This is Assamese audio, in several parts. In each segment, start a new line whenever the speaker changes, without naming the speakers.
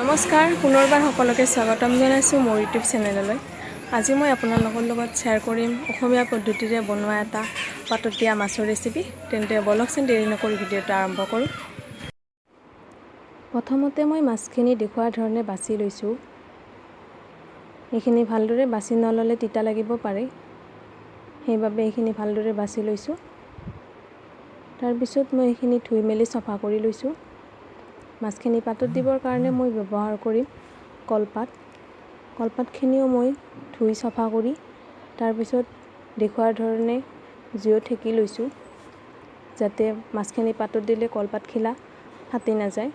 নমস্কাৰ, পুনৰবাৰ সকলোকে স্বাগতম জনাইছোঁ মোৰ ইউটিউব চেনেললৈ। আজি মই আপোনালোকৰ লগত শ্বেয়াৰ কৰিম অসমীয়া পদ্ধতিৰে বনোৱা এটা পাতত দিয়া মাছৰ ৰেচিপি। তেন্তে বলকচোন দেৰি নকৰি ভিডিঅ'টো আৰম্ভ কৰোঁ। প্ৰথমতে মই মাছখিনি দেখুওৱা ধৰণে বাছি লৈছোঁ। এইখিনি ভালদৰে বাছি নল'লে তিতা লাগিব পাৰে, সেইবাবে এইখিনি ভালদৰে বাছি লৈছোঁ। তাৰপিছত মই এইখিনি ধুই মেলি চফা কৰি লৈছোঁ। মাছখিনি পাতত দিবৰ কাৰণে মই ব্যৱহাৰ কৰিম কলপাত। কলপাতখিনিও মই ধুই চফা কৰি তাৰপিছত দেখুওৱাৰ ধৰণে জুইত সেকি লৈছোঁ, যাতে মাছখিনি পাতত দিলে কলপাতখিলা ফাটি নাযায়।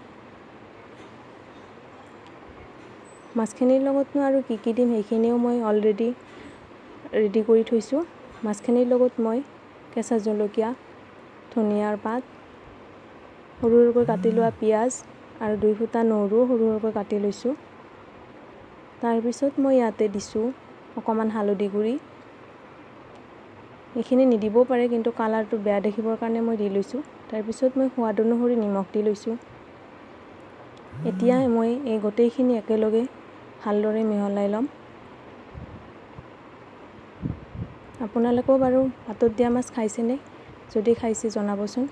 মাছখিনিৰ লগতনো আৰু কি দিম সেইখিনিও মই অলৰেডি ৰেডি কৰি থৈছোঁ। মাছখিনিৰ লগত মই কেঁচা জলকীয়া, ধনিয়াৰ পাত, সৰু সৰুকৈ কাটি লোৱা পিঁয়াজ আৰু 2 ফুটা নহৰু সৰু সৰুকৈ কাটি লৈছোঁ। তাৰপিছত মই ইয়াতে দিছোঁ অকণমান হালধি গুড়ি। এইখিনি নিদিবও পাৰে, কিন্তু কালাৰটো বেয়া দেখিবৰ কাৰণে মই দি লৈছোঁ। তাৰপিছত মই সোৱাদ অনুসৰি নিমখ দি লৈছোঁ। এতিয়া মই এই গোটেইখিনি একেলগে ভালদৰে মিহলাই ল'ম। আপোনালোকেও বাৰু পাতত দিয়া মাছ খাইছেনে? যদি খাইছে জনাবচোন।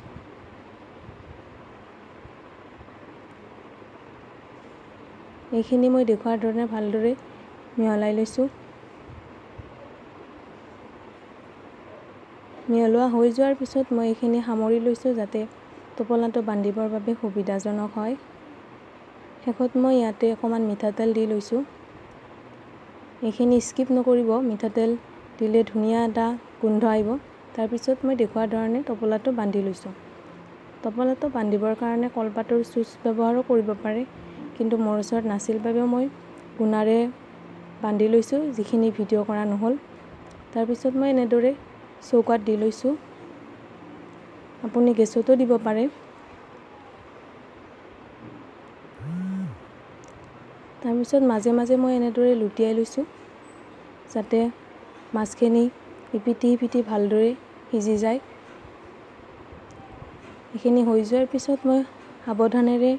এইখিনি মই দেখুওৱাৰ ধৰণে ভালদৰে মিহলাই লৈছোঁ। মিহলোৱা হৈ যোৱাৰ পিছত মই এইখিনি সামৰি লৈছোঁ, যাতে টোপোলাটো বান্ধিবৰ বাবে সুবিধাজনক হয়। শেষত মই ইয়াতে অকণমান মিঠাতেল দি লৈছোঁ। এইখিনি স্কিপ নকৰিব, মিঠাতেল দিলে ধুনীয়া এটা গোন্ধ আহিব। তাৰপিছত মই দেখুওৱাৰ ধৰণে টোপোলাটো বান্ধি লৈছোঁ। টোপোলাটো বান্ধিবৰ কাৰণে কলপাতৰ চুচ ব্যৱহাৰো কৰিব পাৰে, কিন্তু মোৰ ওচৰত নাছিল বাবে মই গুণাৰে বান্ধি লৈছোঁ, যিখিনি ভিডিঅ' কৰা নহ'ল। তাৰপিছত মই এনেদৰে চৌকাত দি লৈছোঁ। আপুনি গেছতো দিব পাৰে। তাৰপিছত মাজে মাজে মই এনেদৰে লুটিয়াই লৈছোঁ, যাতে মাছখিনি ইপিঠি সিপিঠি ভালদৰে সিজি যায়। এইখিনি হৈ যোৱাৰ পিছত মই সাৱধানেৰে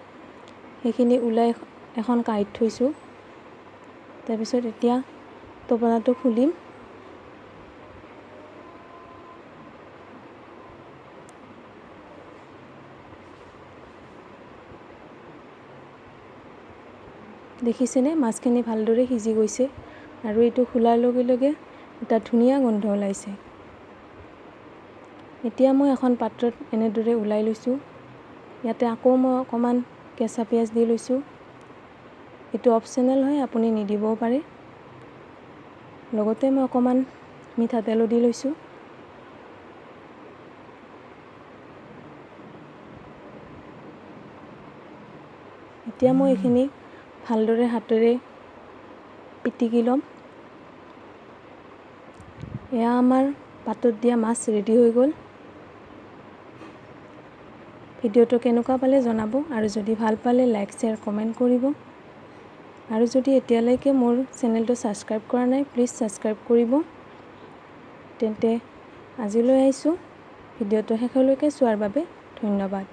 সেইখিনি ওলাই এখন কাঁহীত থৈছোঁ। তাৰপিছত এতিয়া টোপোলাটো খুলিম। দেখিছেনে, মাছখিনি ভালদৰে সিজি গৈছে আৰু এইটো খোলাৰ লগে লগে এটা ধুনীয়া গোন্ধ ওলাইছে। এতিয়া মই এখন পাত্ৰত এনেদৰে ওলাই লৈছোঁ। ইয়াতে আকৌ মই অকণমান কেঁচা পিঁয়াজ দি লৈছোঁ। এইটো অপশ্যনেল হয়, আপুনি নিদিবও পাৰে। লগতে মই অকণমান মিঠাতেলো দি লৈছোঁ। এতিয়া মই এইখিনি ভালদৰে হাতেৰে পিটিকি ল'ম। এয়া আমাৰ পাতত দিয়া মাছ ৰেডি হৈ গ'ল। ভিডিঅ'টো কেনেকুৱা পালে জনাব, আৰু যদি ভাল পালে লাইক, শ্বেয়াৰ, কমেণ্ট কৰিব। আৰু যদি এতিয়ালৈকে মোৰ চেনেলটো ছাবস্ক্ৰাইব কৰা নাই, প্লিজ ছাবস্ক্ৰাইব কৰিব। তেন্তে আজিলৈ আহিছোঁ। ভিডিঅ'টো শেষলৈকে চোৱাৰ বাবে ধন্যবাদ।